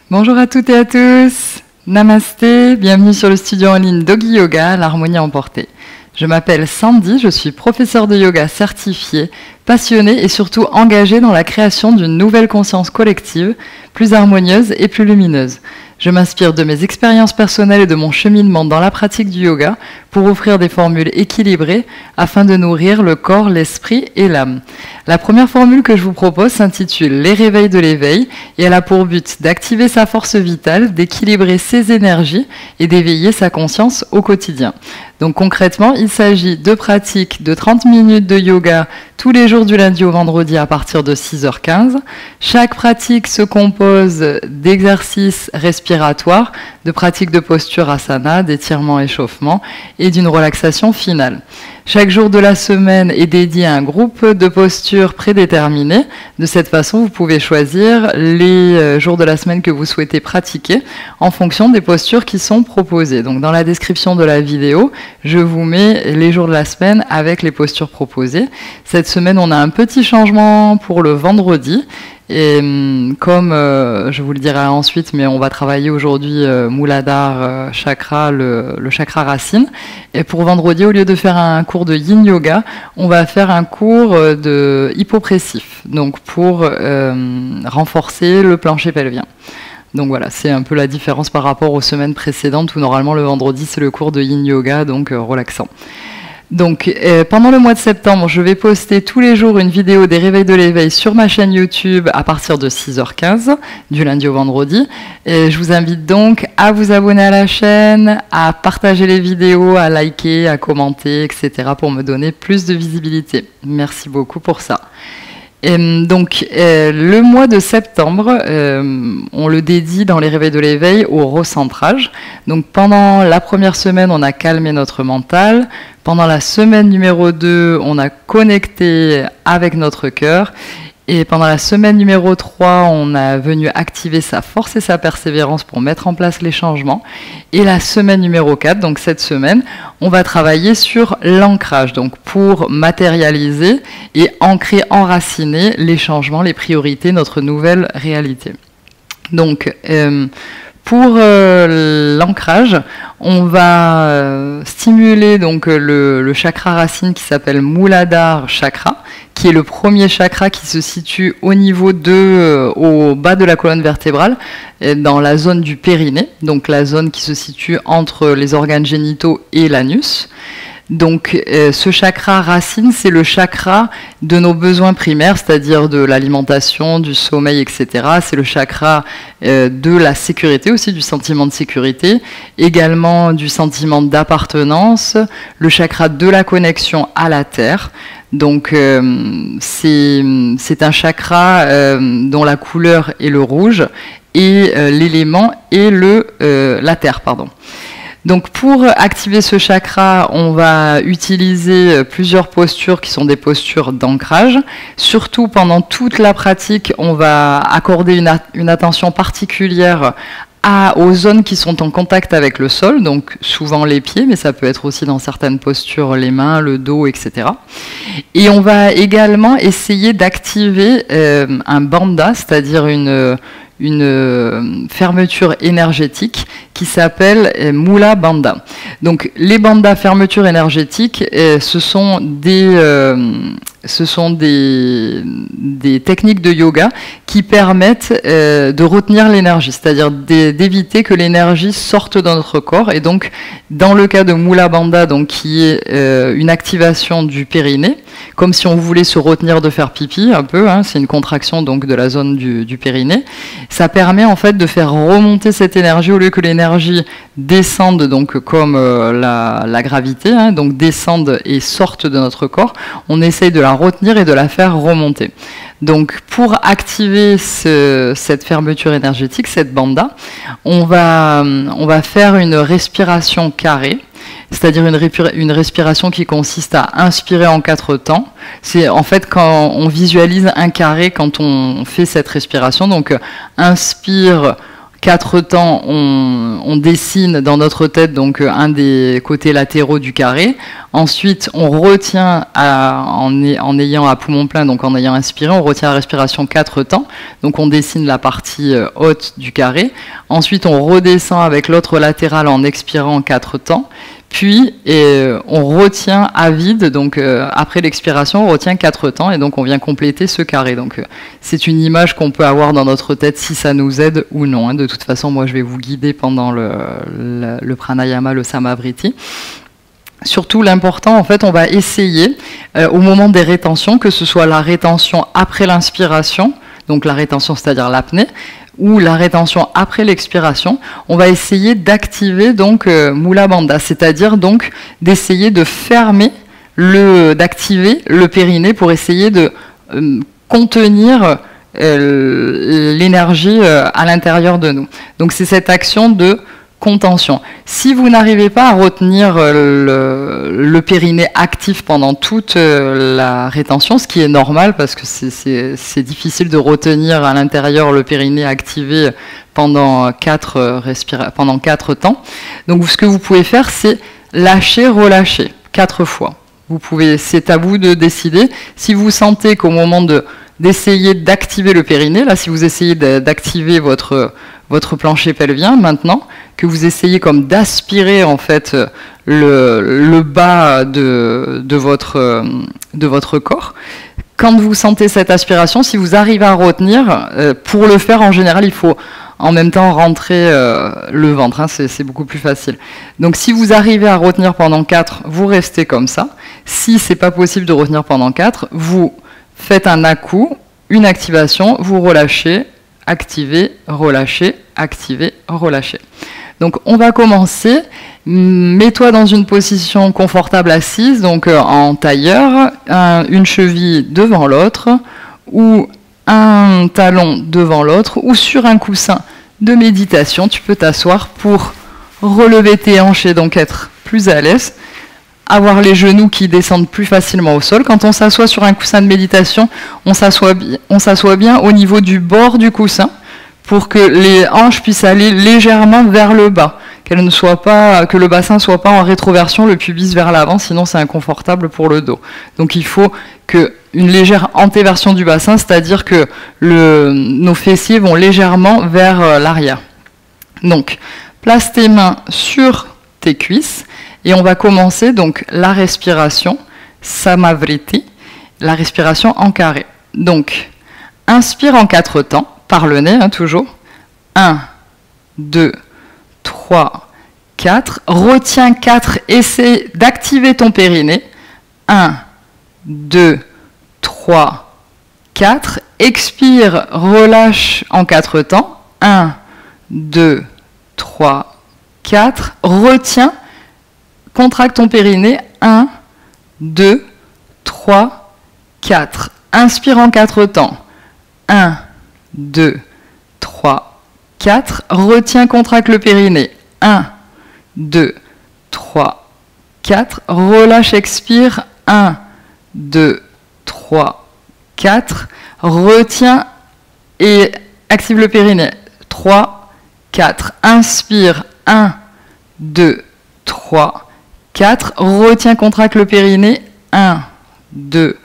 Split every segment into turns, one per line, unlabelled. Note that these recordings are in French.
Bonjour à toutes et à tous, Namasté, bienvenue sur le studio en ligne Doggy Yoga, l'harmonie emportée. Je m'appelle Sandy, je suis professeure de yoga certifiée, passionnée et surtout engagée dans la création d'une nouvelle conscience collective, plus harmonieuse et plus lumineuse. Je m'inspire de mes expériences personnelles et de mon cheminement dans la pratique du yoga pour offrir des formules équilibrées afin de nourrir le corps, l'esprit et l'âme. La première formule que je vous propose s'intitule « Les réveils de l'éveil » et elle a pour but d'activer sa force vitale, d'équilibrer ses énergies et d'éveiller sa conscience au quotidien. Donc concrètement, il s'agit de pratiques de 30 minutes de yoga tous les jours du lundi au vendredi à partir de 6h15. Chaque pratique se compose d'exercices respiratoires, de pratiques de posture asana, d'étirement échauffement et d'une relaxation finale. Chaque jour de la semaine est dédié à un groupe de postures prédéterminées. De cette façon, vous pouvez choisir les jours de la semaine que vous souhaitez pratiquer en fonction des postures qui sont proposées. Donc, dans la description de la vidéo, je vous mets les jours de la semaine avec les postures proposées. Cette semaine, on a un petit changement pour le vendredi. Et comme je vous le dirai ensuite, mais on va travailler aujourd'hui Muladhara chakra, le chakra racine. Et pour vendredi, au lieu de faire un cours de yin yoga, on va faire un cours de hypopressif, donc pour renforcer le plancher pelvien. Donc voilà, c'est un peu la différence par rapport aux semaines précédentes où normalement le vendredi c'est le cours de yin yoga, donc relaxant. Donc pendant le mois de septembre, je vais poster tous les jours une vidéo des réveils de l'éveil sur ma chaîne YouTube à partir de 6h15, du lundi au vendredi. Et je vous invite donc à vous abonner à la chaîne, à partager les vidéos, à liker, à commenter, etc. pour me donner plus de visibilité. Merci beaucoup pour ça. Donc le mois de septembre, on le dédie dans les réveils de l'éveil au recentrage. Donc pendant la première semaine, on a calmé notre mental. Pendant la semaine numéro 2, on a connecté avec notre cœur. Et pendant la semaine numéro 3, on a venu activer sa force et sa persévérance pour mettre en place les changements. Et la semaine numéro 4, donc cette semaine, on va travailler sur l'ancrage, donc pour matérialiser et ancrer, enraciner les changements, les priorités, notre nouvelle réalité. Donc, pour l'ancrage, on va stimuler donc le chakra racine qui s'appelle Muladhara chakra, qui est le premier chakra qui se situe au niveau au bas de la colonne vertébrale, dans la zone du périnée, donc la zone qui se situe entre les organes génitaux et l'anus. Donc ce chakra racine, c'est le chakra de nos besoins primaires, c'est-à-dire de l'alimentation, du sommeil, etc. C'est le chakra de la sécurité aussi, du sentiment de sécurité, également du sentiment d'appartenance, le chakra de la connexion à la terre. Donc c'est un chakra dont la couleur est le rouge et l'élément est la terre, pardon. Donc pour activer ce chakra, on va utiliser plusieurs postures qui sont des postures d'ancrage. Surtout pendant toute la pratique, on va accorder une attention particulière aux zones qui sont en contact avec le sol, donc souvent les pieds, mais ça peut être aussi dans certaines postures les mains, le dos, etc. Et on va également essayer d'activer un bandha, c'est-à-dire une fermeture énergétique qui s'appelle Mula Bandha. Donc les bandhas fermetures énergétiques, ce sont des techniques de yoga qui permettent de retenir l'énergie, c'est-à-dire d'éviter que l'énergie sorte de notre corps. Et donc, dans le cas de Mula Bandha, donc, qui est une activation du périnée, comme si on voulait se retenir de faire pipi un peu, hein, c'est une contraction donc de la zone du périnée. Ça permet en fait de faire remonter cette énergie au lieu que l'énergie descende donc comme la gravité, hein, donc descende et sorte de notre corps. On essaye de la retenir et de la faire remonter. Donc pour activer cette fermeture énergétique, cette bandha, on va faire une respiration carrée. C'est-à-dire une respiration qui consiste à inspirer en 4 temps. C'est en fait quand on visualise un carré quand on fait cette respiration. Donc inspire 4 temps, on dessine dans notre tête donc un des côtés latéraux du carré. Ensuite, on retient en ayant à poumon plein, donc en ayant inspiré, on retient la respiration 4 temps. Donc on dessine la partie haute du carré. Ensuite, on redescend avec l'autre latéral en expirant 4 temps. Puis on retient à vide, donc après l'expiration, on retient 4 temps et donc on vient compléter ce carré. Donc c'est une image qu'on peut avoir dans notre tête si ça nous aide ou non. De toute façon, moi je vais vous guider pendant le pranayama, le samavriti. Surtout l'important, en fait, on va essayer au moment des rétentions, que ce soit la rétention après l'inspiration, donc la rétention c'est-à-dire l'apnée, ou la rétention après l'expiration, on va essayer d'activer donc Mula Bandha, c'est-à-dire donc d'essayer de fermer, d'activer le périnée pour essayer de contenir l'énergie à l'intérieur de nous. Donc c'est cette action de contention. Si vous n'arrivez pas à retenir le périnée actif pendant toute la rétention, ce qui est normal parce que c'est difficile de retenir à l'intérieur le périnée activé pendant 4 temps. Donc ce que vous pouvez faire, c'est lâcher, relâcher 4 fois. C'est à vous de décider. Si vous sentez qu'au moment d'essayer d'activer le périnée, là si vous essayez d'activer votre plancher pelvien maintenant, que vous essayez comme d'aspirer en fait le bas de votre corps. Quand vous sentez cette aspiration, si vous arrivez à retenir, pour le faire en général, il faut en même temps rentrer le ventre, hein, c'est beaucoup plus facile. Donc si vous arrivez à retenir pendant 4, vous restez comme ça. Si c'est pas possible de retenir pendant 4, vous faites un à-coup, une activation, vous relâchez, activez, relâchez, activez, relâchez. Donc on va commencer. Mets-toi dans une position confortable assise, donc en tailleur, une cheville devant l'autre, ou un talon devant l'autre, ou sur un coussin de méditation. Tu peux t'asseoir pour relever tes hanches et donc être plus à l'aise. Avoir les genoux qui descendent plus facilement au sol. Quand on s'assoit sur un coussin de méditation, on s'assoit bien au niveau du bord du coussin pour que les hanches puissent aller légèrement vers le bas, que le bassin ne soit pas en rétroversion, le pubis vers l'avant, sinon c'est inconfortable pour le dos. Donc il faut une légère antéversion du bassin, c'est-à-dire que nos fessiers vont légèrement vers l'arrière. Donc place tes mains sur tes cuisses. Et on va commencer donc la respiration Samavriti, la respiration en carré. Donc, inspire en 4 temps, par le nez, hein, toujours. 1, 2, 3, 4. Retiens 4, essaie d'activer ton périnée. 1, 2, 3, 4. Expire, relâche en 4 temps. 1, 2, 3, 4. Retiens. Contracte ton périnée, 1, 2, 3, 4. Inspire en 4 temps. 1, 2, 3, 4. Retiens, contracte le périnée. 1, 2, 3, 4. Relâche, expire. 1, 2, 3, 4. Retiens et active le périnée. 3, 4. Inspire. 1, 2, 3, 4, retiens, contracte le périnée, 1, 2,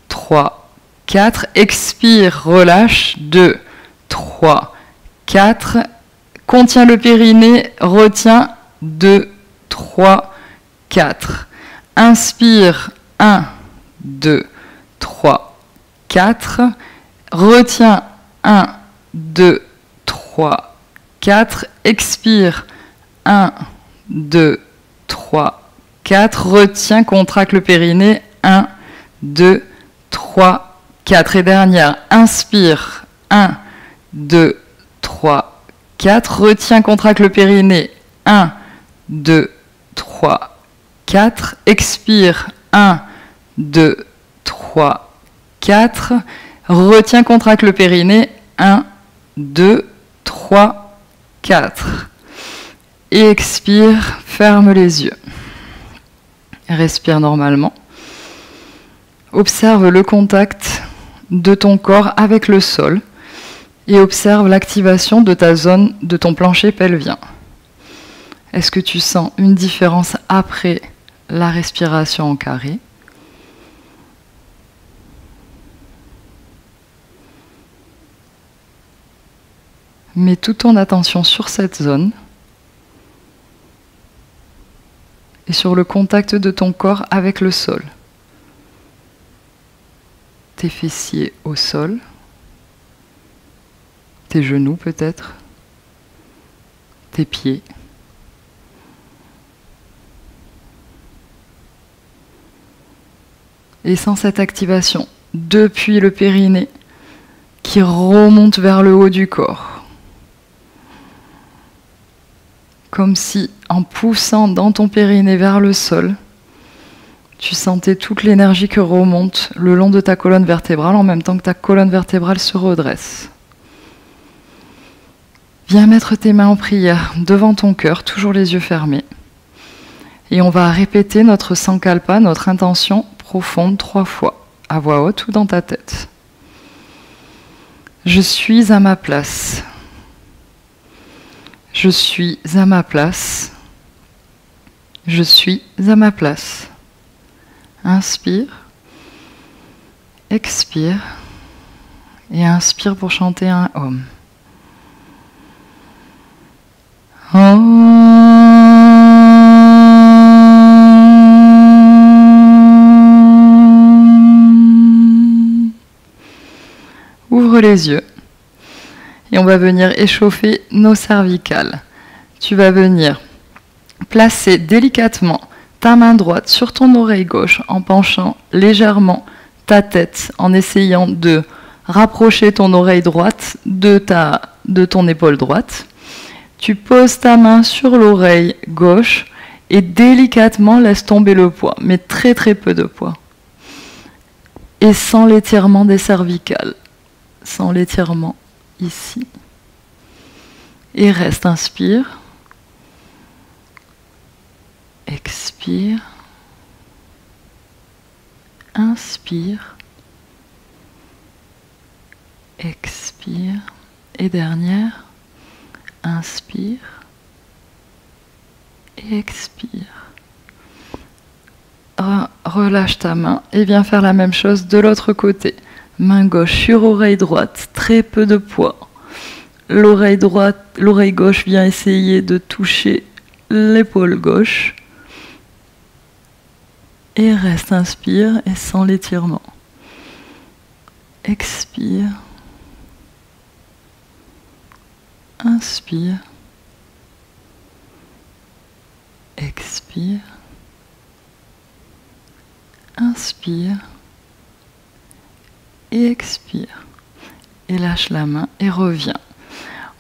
3, 4, expire, relâche, 2, 3, 4, contiens le périnée, retiens, 2, 3, 4, inspire, 1, 2, 3, 4, retiens, 1, 2, 3, 4, expire, 1, 2, 3, 4, retiens, contracte le périnée, 1, 2, 3, 4. Et dernière, inspire, 1, 2, 3, 4. Retiens, contracte le périnée, 1, 2, 3, 4. Expire, 1, 2, 3, 4. Retiens, contracte le périnée, 1, 2, 3, 4. Et expire, ferme les yeux. Respire normalement. Observe le contact de ton corps avec le sol. et observe l'activation de ta zone de ton plancher pelvien. Est-ce que tu sens une différence après la respiration en carré? Mets toute ton attention sur cette zone et sur le contact de ton corps avec le sol. Tes fessiers au sol, tes genoux peut-être, tes pieds. Et sens cette activation depuis le périnée qui remonte vers le haut du corps. Comme si, en poussant dans ton périnée vers le sol, tu sentais toute l'énergie qui remonte le long de ta colonne vertébrale en même temps que ta colonne vertébrale se redresse. Viens mettre tes mains en prière devant ton cœur, toujours les yeux fermés. Et on va répéter notre sankalpa, notre intention profonde 3 fois, à voix haute ou dans ta tête. Je suis à ma place. Je suis à ma place. Je suis à ma place. Inspire. Expire. Et inspire pour chanter un Om. Ouvre les yeux. Et on va venir échauffer nos cervicales. Tu vas venir placer délicatement ta main droite sur ton oreille gauche en penchant légèrement ta tête, en essayant de rapprocher ton oreille droite de ton épaule droite. Tu poses ta main sur l'oreille gauche et délicatement laisse tomber le poids, mais très très peu de poids. Et sans l'étirement des cervicales, sans l'étirement ici. Et reste, inspire. Expire. Inspire. Expire. Et dernière. Inspire. Et expire. Relâche ta main et viens faire la même chose de l'autre côté. Main gauche sur oreille droite, très peu de poids. L'oreille gauche vient essayer de toucher l'épaule gauche. Et reste, inspire et sans l'étirement. Expire. Inspire. Expire. Inspire. Et expire. Et lâche la main et reviens.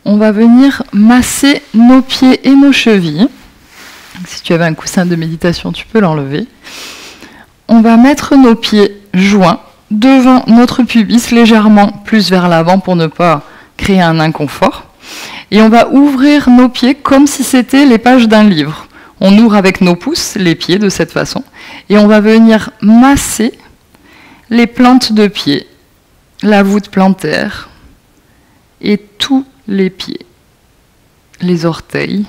On va venir masser nos pieds et nos chevilles. Si tu avais un coussin de méditation, tu peux l'enlever. On va mettre nos pieds joints devant notre pubis, légèrement plus vers l'avant pour ne pas créer un inconfort. Et on va ouvrir nos pieds comme si c'était les pages d'un livre. On ouvre avec nos pouces les pieds de cette façon. Et on va venir masser les plantes de pied, la voûte plantaire et tous les pieds, les orteils.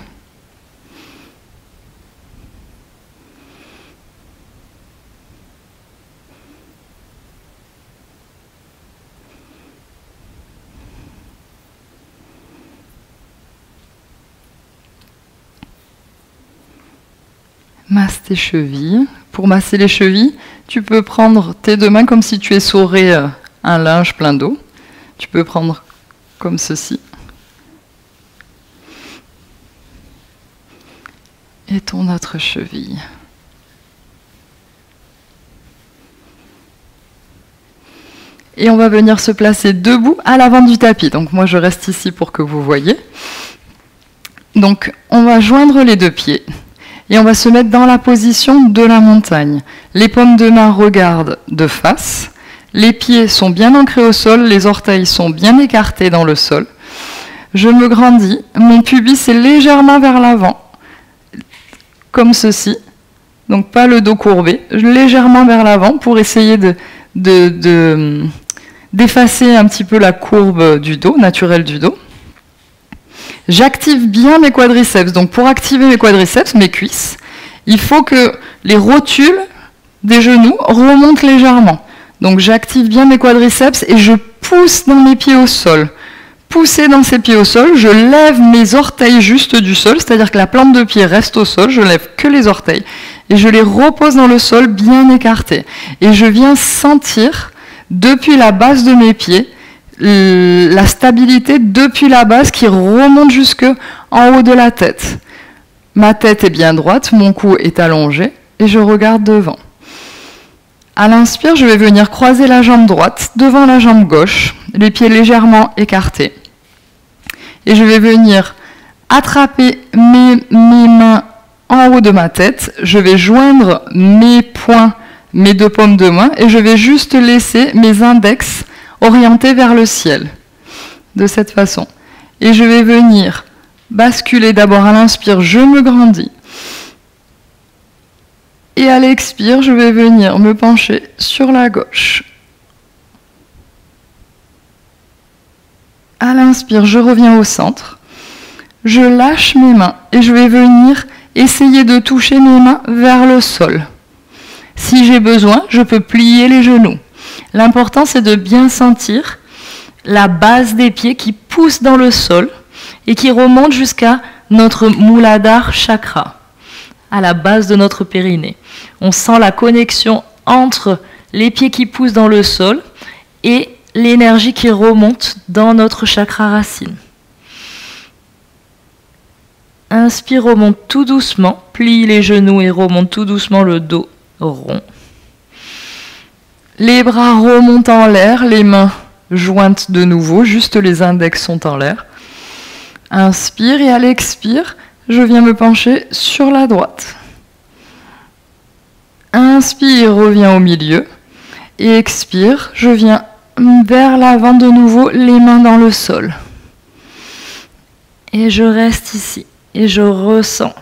Masse tes chevilles. Pour masser les chevilles, tu peux prendre tes 2 mains comme si tu essorais un linge plein d'eau. Tu peux prendre comme ceci. Et ton autre cheville. Et on va venir se placer debout à l'avant du tapis. Donc moi je reste ici pour que vous voyez. Donc on va joindre les 2 pieds. Et on va se mettre dans la position de la montagne. Les paumes de main regardent de face. Les pieds sont bien ancrés au sol. Les orteils sont bien écartés dans le sol. Je me grandis. Mon pubis est légèrement vers l'avant. Comme ceci. Donc pas le dos courbé. Légèrement vers l'avant pour essayer d'effacer un petit peu la courbe du dos, naturelle du dos. J'active bien mes quadriceps. Donc pour activer mes quadriceps, mes cuisses, il faut que les rotules des genoux remontent légèrement. Donc j'active bien mes quadriceps et je pousse dans mes pieds au sol. Pousser dans ces pieds au sol, je lève mes orteils juste du sol, c'est-à-dire que la plante de pied reste au sol, je lève que les orteils et je les repose dans le sol bien écartés. Et je viens sentir depuis la base de mes pieds la stabilité depuis la base qui remonte jusque en haut de la tête. Ma tête est bien droite, mon cou est allongé et je regarde devant. À l'inspire, je vais venir croiser la jambe droite devant la jambe gauche, les pieds légèrement écartés. Et je vais venir attraper mes mains en haut de ma tête. Je vais joindre mes poings, mes deux paumes de main, et je vais juste laisser mes index orientés vers le ciel, de cette façon. Et je vais venir basculer d'abord à l'inspire, je me grandis. Et à l'expire, je vais venir me pencher sur la gauche. À l'inspire, je reviens au centre. Je lâche mes mains et je vais venir essayer de toucher mes mains vers le sol. Si j'ai besoin, je peux plier les genoux. L'important, c'est de bien sentir la base des pieds qui pousse dans le sol et qui remonte jusqu'à notre Muladhara chakra, à la base de notre périnée. On sent la connexion entre les pieds qui poussent dans le sol et l'énergie qui remonte dans notre chakra racine. Inspire, remonte tout doucement, plie les genoux et remonte tout doucement le dos rond. Les bras remontent en l'air, les mains jointes de nouveau, juste les index sont en l'air. Inspire et à l'expire, je viens me pencher sur la droite. Inspire, reviens au milieu. Et expire, je viens vers l'avant de nouveau, les mains dans le sol. Et je reste ici. Et je ressens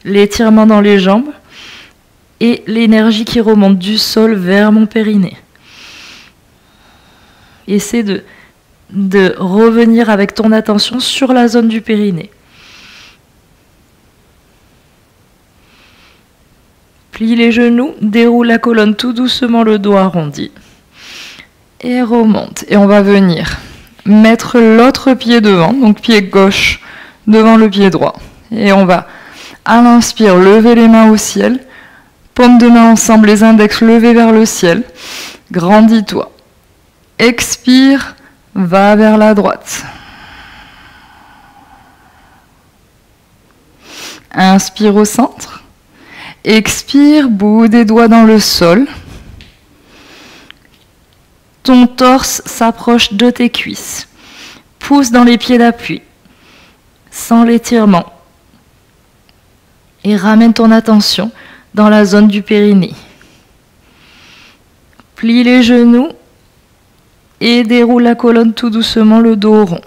l'étirement dans les jambes et l'énergie qui remonte du sol vers mon périnée. Essaie de revenir avec ton attention sur la zone du périnée. Plie les genoux, déroule la colonne tout doucement, le dos arrondi. Et remonte. Et on va venir mettre l'autre pied devant, donc pied gauche devant le pied droit. Et on va, à l'inspire, lever les mains au ciel. Paumes de main ensemble, les index levés vers le ciel. Grandis-toi. Expire, va vers la droite. Inspire au centre. Expire, bout des doigts dans le sol. Ton torse s'approche de tes cuisses. Pousse dans les pieds d'appui. Sens l'étirement. Et ramène ton attention dans la zone du périnée. Plie les genoux et déroule la colonne tout doucement, le dos rond.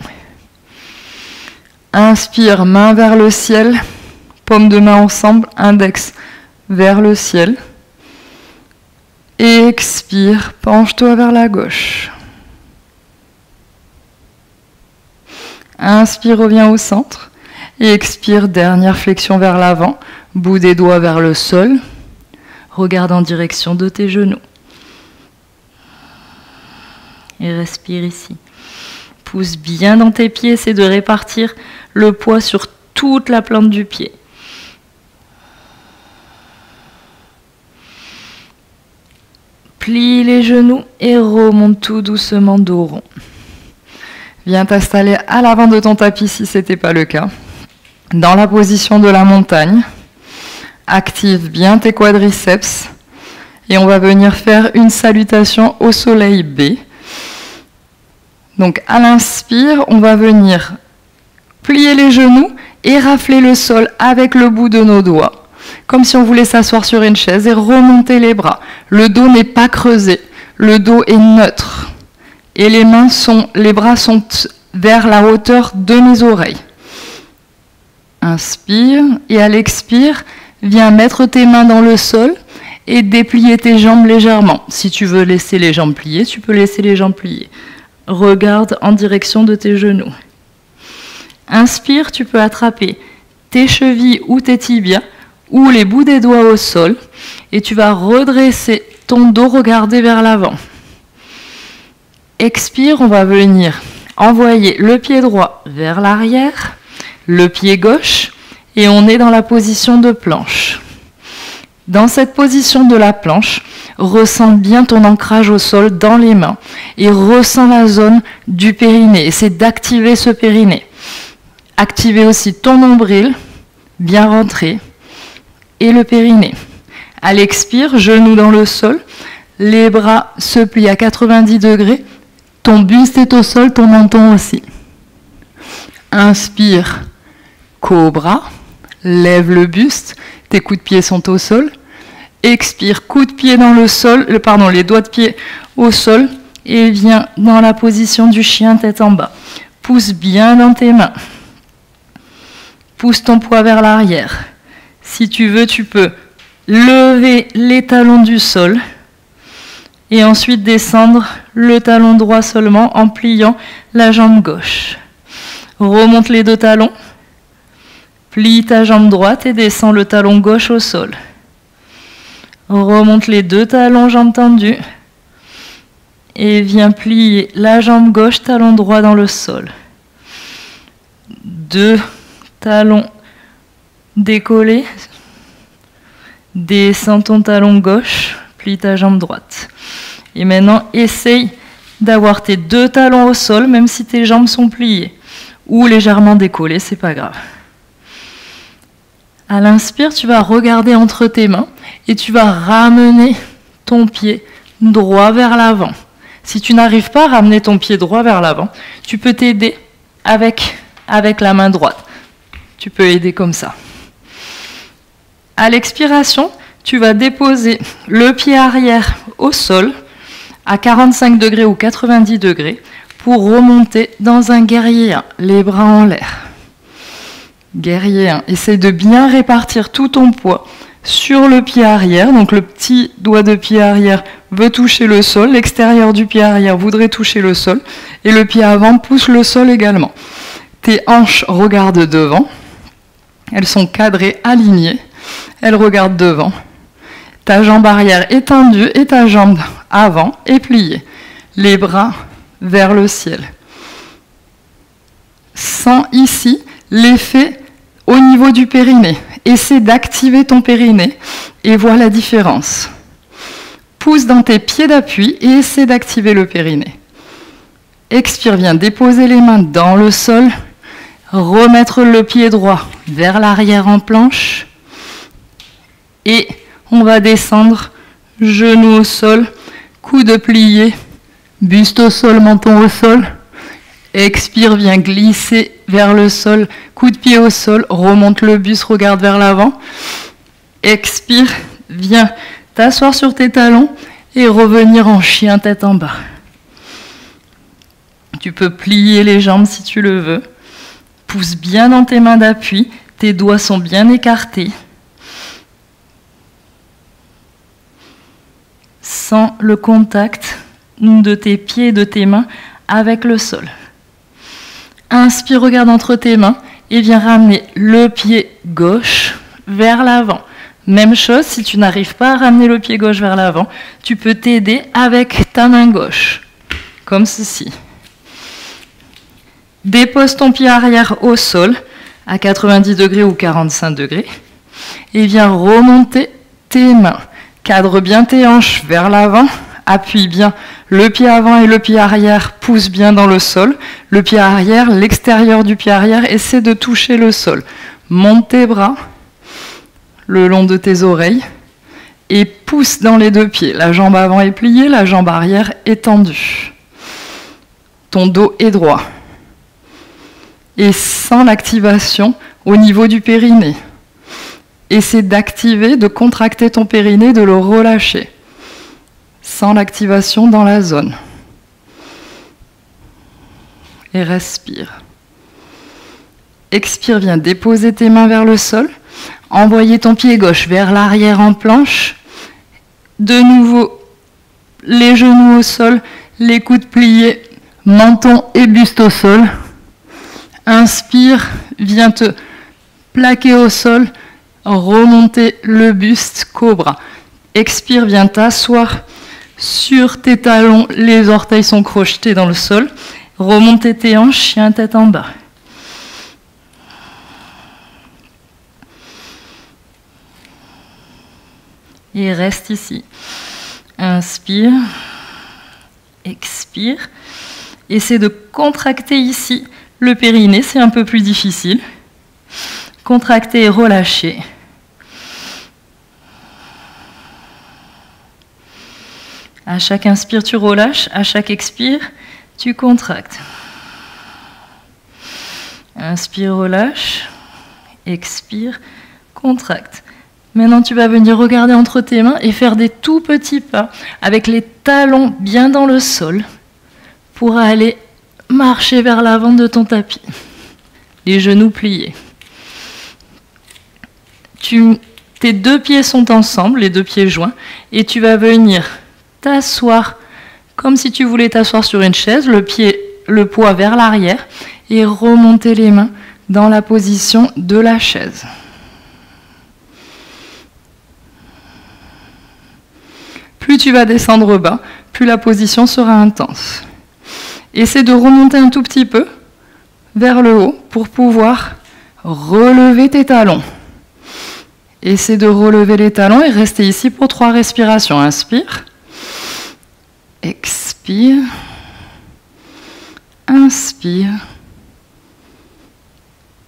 Inspire, main vers le ciel, paumes de main ensemble, index vers le ciel. Et expire, penche-toi vers la gauche. Inspire, reviens au centre. Et expire, dernière flexion vers l'avant, bout des doigts vers le sol. Regarde en direction de tes genoux. Et respire ici. Pousse bien dans tes pieds, essaie de répartir le poids sur toute la plante du pied. Plie les genoux et remonte tout doucement dos rond. Viens t'installer à l'avant de ton tapis si ce n'était pas le cas. Dans la position de la montagne. Active bien tes quadriceps. Et on va venir faire une salutation au soleil B. Donc à l'inspire, on va venir plier les genoux et rafler le sol avec le bout de nos doigts. Comme si on voulait s'asseoir sur une chaise et remonter les bras. Le dos n'est pas creusé. Le dos est neutre. Et les bras sont vers la hauteur de mes oreilles. Inspire et à l'expire, viens mettre tes mains dans le sol et déplier tes jambes légèrement. Si tu veux laisser les jambes pliées, tu peux laisser les jambes pliées. Regarde en direction de tes genoux. Inspire, tu peux attraper tes chevilles ou tes tibias ou les bouts des doigts au sol et tu vas redresser ton dos, regarder vers l'avant. Expire, on va venir envoyer le pied droit vers l'arrière, le pied gauche et on est dans la position de planche. Dans cette position de la planche, ressens bien ton ancrage au sol dans les mains et ressens la zone du périnée. Essaie d'activer ce périnée. Activez aussi ton nombril, bien rentré, et le périnée. À l'expire, genoux dans le sol, les bras se plient à 90 degrés, ton buste est au sol, ton menton aussi. Inspire, cobra, lève le buste, tes coups de pied sont au sol. Expire, coup de pied dans le sol, les doigts de pied au sol et viens dans la position du chien tête en bas. Pousse bien dans tes mains. Pousse ton poids vers l'arrière. Si tu veux, tu peux lever les talons du sol et ensuite descendre le talon droit seulement en pliant la jambe gauche. Remonte les deux talons, plie ta jambe droite et descends le talon gauche au sol. Remonte les deux talons, jambes tendues. Et viens plier la jambe gauche, talon droit dans le sol. Deux talons décollés. Descends ton talon gauche, plie ta jambe droite. Et maintenant, essaye d'avoir tes deux talons au sol, même si tes jambes sont pliées. Ou légèrement décollées, c'est pas grave. À l'inspire, tu vas regarder entre tes mains et tu vas ramener ton pied droit vers l'avant. Si tu n'arrives pas à ramener ton pied droit vers l'avant, tu peux t'aider avec la main droite. Tu peux aider comme ça. À l'expiration, tu vas déposer le pied arrière au sol à 45 degrés ou 90 degrés pour remonter dans un guerrier 1, les bras en l'air. Guerrier 1, essaye de bien répartir tout ton poids sur le pied arrière. Donc le petit doigt de pied arrière veut toucher le sol, l'extérieur du pied arrière voudrait toucher le sol, et le pied avant pousse le sol également. Tes hanches regardent devant, elles sont cadrées, alignées, elles regardent devant. Ta jambe arrière est tendue et ta jambe avant est pliée. Les bras vers le ciel. Sens ici l'effet au niveau du périnée. Essaie d'activer ton périnée et vois la différence. Pousse dans tes pieds d'appui et essaie d'activer le périnée. Expire, viens déposer les mains dans le sol. Remettre le pied droit vers l'arrière en planche. Et on va descendre, genoux au sol, coude plié, buste au sol, menton au sol. Expire, viens glisser vers le sol, coup de pied au sol, remonte le buste, regarde vers l'avant. Expire, viens t'asseoir sur tes talons et revenir en chien tête en bas. Tu peux plier les jambes si tu le veux. Pousse bien dans tes mains d'appui, tes doigts sont bien écartés. Sens le contact de tes pieds et de tes mains avec le sol. Inspire, regarde entre tes mains et viens ramener le pied gauche vers l'avant. Même chose, si tu n'arrives pas à ramener le pied gauche vers l'avant, tu peux t'aider avec ta main gauche, comme ceci. Dépose ton pied arrière au sol à 90 degrés ou 45 degrés et viens remonter tes mains. Cadre bien tes hanches vers l'avant, appuie bien le pied avant et le pied arrière, pousse bien dans le sol. Le pied arrière, l'extérieur du pied arrière, essaie de toucher le sol. Monte tes bras le long de tes oreilles et pousse dans les deux pieds. La jambe avant est pliée, la jambe arrière est tendue. Ton dos est droit. Et sens l'activation au niveau du périnée. Essaie d'activer, de contracter ton périnée, de le relâcher. Sens l'activation dans la zone. Et respire. Expire, viens déposer tes mains vers le sol. Envoyer ton pied gauche vers l'arrière en planche. De nouveau, les genoux au sol, les coudes pliés, menton et buste au sol. Inspire, viens te plaquer au sol, remonter le buste, cobra. Expire, viens t'asseoir sur tes talons, les orteils sont crochetés dans le sol. Remonter tes hanches, chien tête en bas. Et reste ici. Inspire, expire. Essaie de contracter ici le périnée, c'est un peu plus difficile. Contracter et relâcher. À chaque inspire, tu relâches. À chaque expire, tu contractes. Inspire, relâche. Expire, contracte. Maintenant, tu vas venir regarder entre tes mains et faire des tout petits pas avec les talons bien dans le sol pour aller marcher vers l'avant de ton tapis. Les genoux pliés. Tes deux pieds sont ensemble, les deux pieds joints, et tu vas venir t'asseoir comme si tu voulais t'asseoir sur une chaise, le poids vers l'arrière, et remonter les mains dans la position de la chaise. Plus tu vas descendre bas, plus la position sera intense. Essaie de remonter un tout petit peu vers le haut pour pouvoir relever tes talons. Essaie de relever les talons et rester ici pour 3 respirations. Inspire, expire, inspire,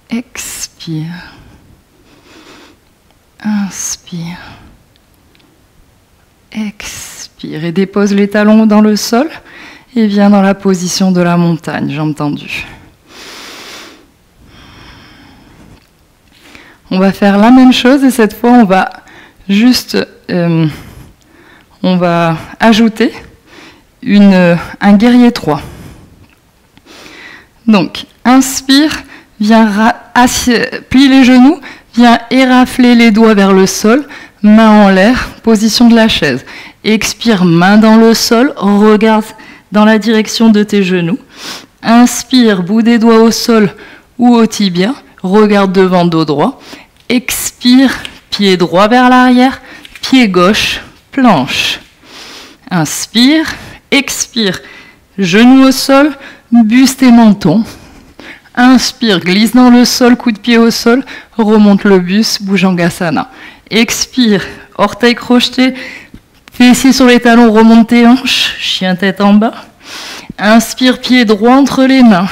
expire, inspire, expire. Et dépose les talons dans le sol et viens dans la position de la montagne, jambes tendues. On va faire la même chose et cette fois on va juste ajouter un guerrier 3. Donc inspire, viens plie les genoux, viens érafler les doigts vers le sol, main en l'air, position de la chaise. Expire, main dans le sol, regarde dans la direction de tes genoux. Inspire, bout des doigts au sol ou au tibia, regarde devant, dos droit. Expire, pied droit vers l'arrière, pied gauche, planche. Inspire, expire, genoux au sol, buste et menton. Inspire, glisse dans le sol, coup de pied au sol, remonte le buste, Bhujangasana. Expire, orteils crochetés, fessiers sur les talons, remonte tes hanches, chien tête en bas. Inspire, pied droit entre les mains.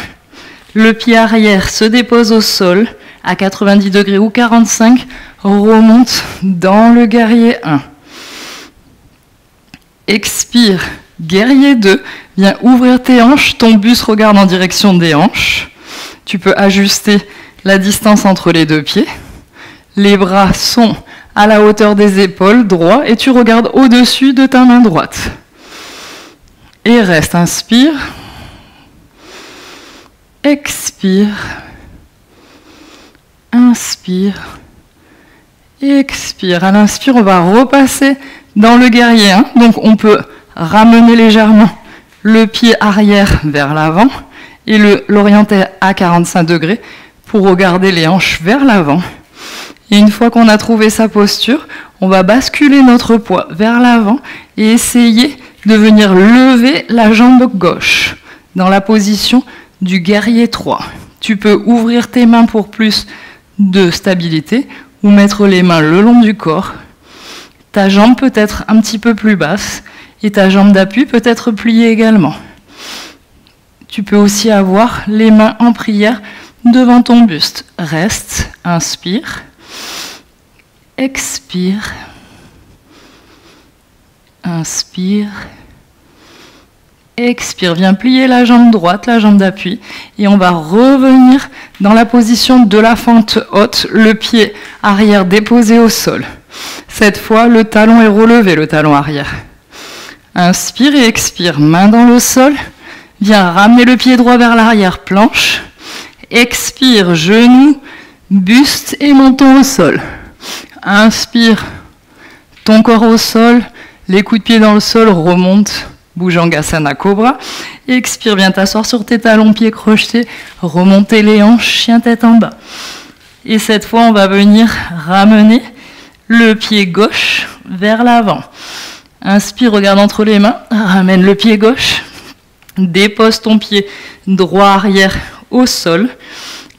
Le pied arrière se dépose au sol à 90 degrés ou 45, remonte dans le guerrier 1. Expire, guerrier 2, viens ouvrir tes hanches, ton buste regarde en direction des hanches. Tu peux ajuster la distance entre les deux pieds. Les bras sont à la hauteur des épaules, droit, et tu regardes au-dessus de ta main droite. Et reste, inspire. Expire. Inspire. Expire. À l'inspire, on va repasser dans le guerrier 1. Donc on peut ramener légèrement le pied arrière vers l'avant et l'orienter à 45 degrés pour regarder les hanches vers l'avant. Et une fois qu'on a trouvé sa posture, on va basculer notre poids vers l'avant et essayer de venir lever la jambe gauche dans la position du guerrier 3. Tu peux ouvrir tes mains pour plus de stabilité ou mettre les mains le long du corps. Ta jambe peut être un petit peu plus basse et ta jambe d'appui peut être pliée également. Tu peux aussi avoir les mains en prière devant ton buste. Reste, inspire, expire, inspire, expire. Viens plier la jambe droite, la jambe d'appui, et on va revenir dans la position de la fente haute, le pied arrière déposé au sol. Cette fois, le talon est relevé, le talon arrière. Inspire et expire, main dans le sol. Viens ramener le pied droit vers l'arrière, planche. Expire, genou, buste et menton au sol. Inspire, ton corps au sol, Les coups de pied dans le sol, remonte, Bhujangasana Cobra. Expire, viens t'asseoir sur tes talons, pieds crochetés, remonter les hanches, chien tête en bas. Et cette fois, on va venir ramener le pied gauche vers l'avant. Inspire, regarde entre les mains, ramène le pied gauche, dépose ton pied droit arrière au sol.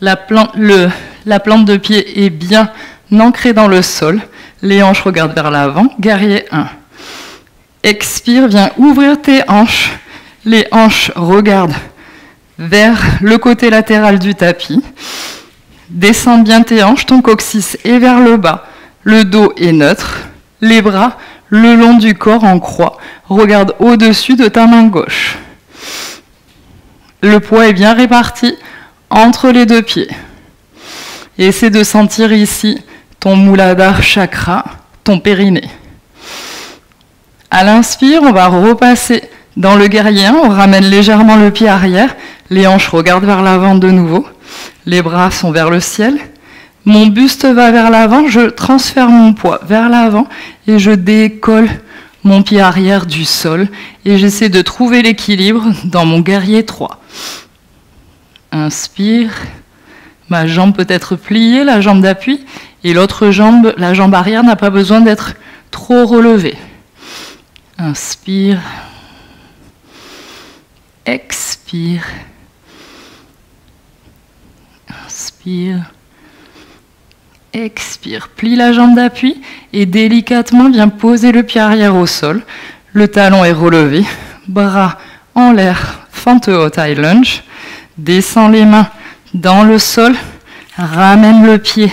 La plante de pied est bien ancrée dans le sol. Les hanches regardent vers l'avant. Guerrier 1. Expire, viens ouvrir tes hanches. Les hanches regardent vers le côté latéral du tapis. Descends bien tes hanches, ton coccyx est vers le bas. Le dos est neutre. Les bras le long du corps en croix. Regarde au-dessus de ta main gauche. Le poids est bien réparti entre les deux pieds. Et essaie de sentir ici ton Muladhara chakra, ton périnée. À l'inspire, on va repasser dans le guerrier 1. On ramène légèrement le pied arrière. Les hanches regardent vers l'avant de nouveau. Les bras sont vers le ciel. Mon buste va vers l'avant. Je transfère mon poids vers l'avant et je décolle mon pied arrière du sol. Et j'essaie de trouver l'équilibre dans mon guerrier 3. Inspire. Ma jambe peut être pliée, la jambe d'appui. Et l'autre jambe, la jambe arrière, n'a pas besoin d'être trop relevée. Inspire. Expire. Inspire. Expire. Plie la jambe d'appui et délicatement viens poser le pied arrière au sol. Le talon est relevé. Bras en l'air. Fente haute, high lunge. Descends les mains dans le sol. Ramène le pied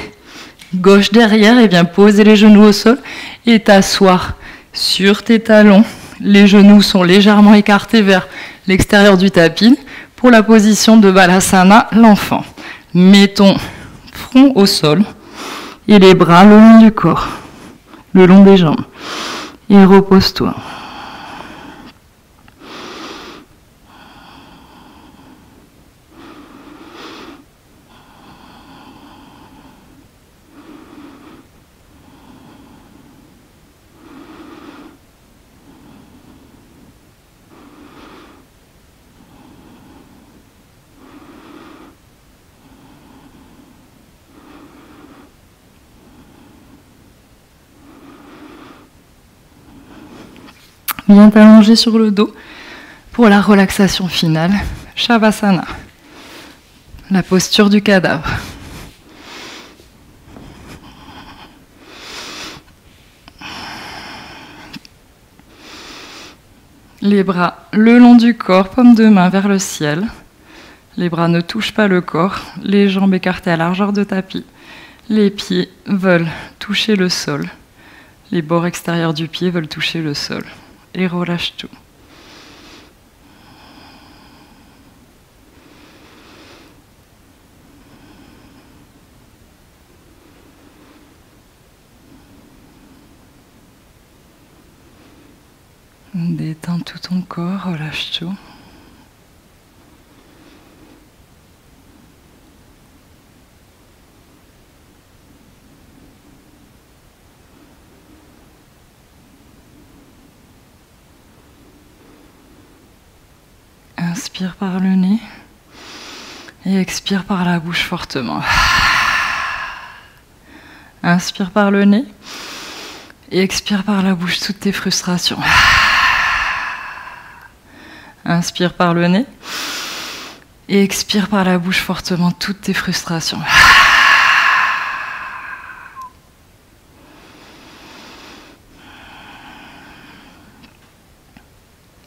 gauche derrière et viens poser les genoux au sol et t'asseoir sur tes talons. Les genoux sont légèrement écartés vers l'extérieur du tapis pour la position de Balasana, l'enfant. Mets ton front au sol et les bras le long du corps, le long des jambes. Et repose-toi. Viens t'allonger sur le dos pour la relaxation finale. Shavasana, la posture du cadavre. Les bras le long du corps, paume de main vers le ciel. Les bras ne touchent pas le corps, les jambes écartées à largeur de tapis. Les pieds veulent toucher le sol. Les bords extérieurs du pied veulent toucher le sol. Et relâche tout. Détends tout ton corps, relâche tout. Inspire par le nez et expire par la bouche fortement. Inspire par le nez et expire par la bouche toutes tes frustrations. Inspire par le nez et expire par la bouche fortement toutes tes frustrations.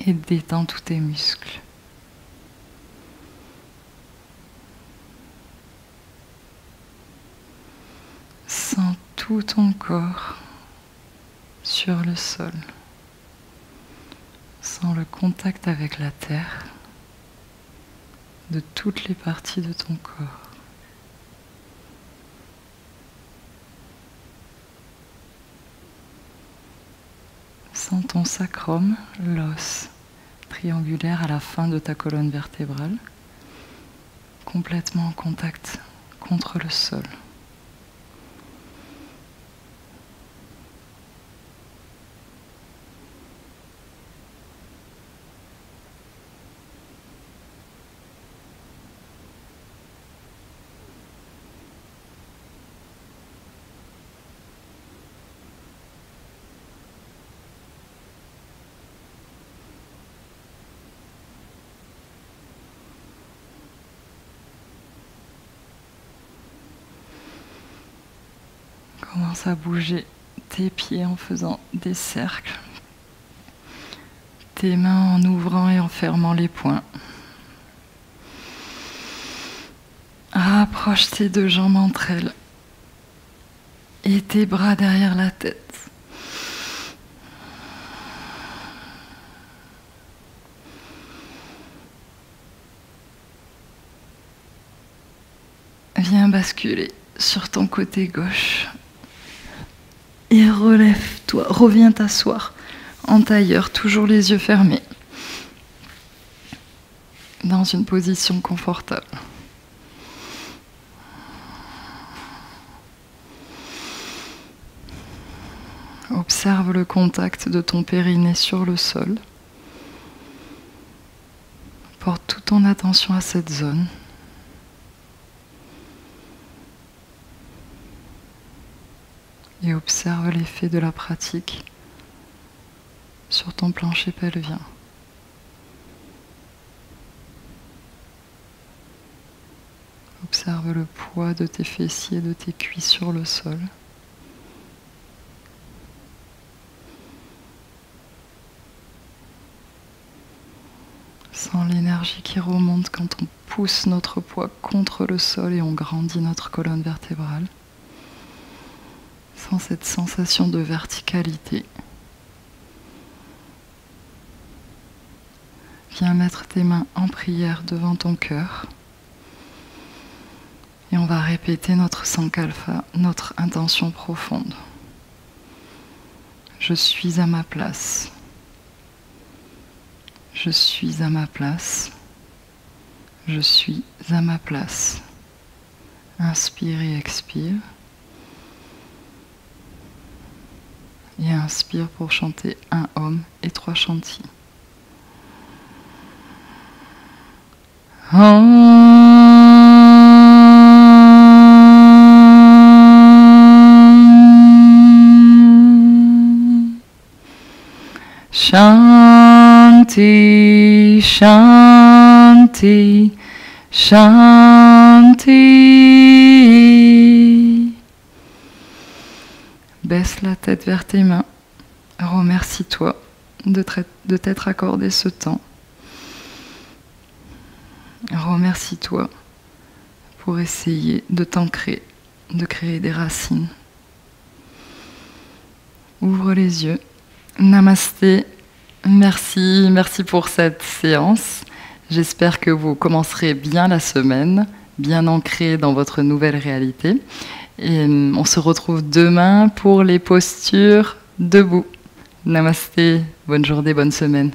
Et détends tous tes muscles. Sens tout ton corps sur le sol. Sens le contact avec la terre de toutes les parties de ton corps. Sens ton sacrum, l'os triangulaire à la fin de ta colonne vertébrale, complètement en contact contre le sol. Commence à bouger tes pieds en faisant des cercles. Tes mains en ouvrant et en fermant les poings. Rapproche tes deux jambes entre elles. Et tes bras derrière la tête. Viens basculer sur ton côté gauche. Et relève-toi, reviens t'asseoir en tailleur, toujours les yeux fermés. Dans une position confortable. Observe le contact de ton périnée sur le sol. Porte toute ton attention à cette zone. Et observe l'effet de la pratique sur ton plancher pelvien. Observe le poids de tes fessiers et de tes cuisses sur le sol. Sens l'énergie qui remonte quand on pousse notre poids contre le sol et on grandit notre colonne vertébrale. Sens cette sensation de verticalité. Viens mettre tes mains en prière devant ton cœur. Et on va répéter notre Sankalpa, notre intention profonde. Je suis à ma place. Je suis à ma place. Je suis à ma place. Inspire et expire. Et inspire pour chanter un Om et 3 Shanti. Shanti, Shanti, Shanti. Baisse la tête vers tes mains. Remercie-toi de t'être accordé ce temps. Remercie-toi pour essayer de t'ancrer, de créer des racines. Ouvre les yeux. Namasté. Merci pour cette séance. J'espère que vous commencerez bien la semaine, bien ancré dans votre nouvelle réalité. Et on se retrouve demain pour les postures debout. Namasté, bonne journée, bonne semaine.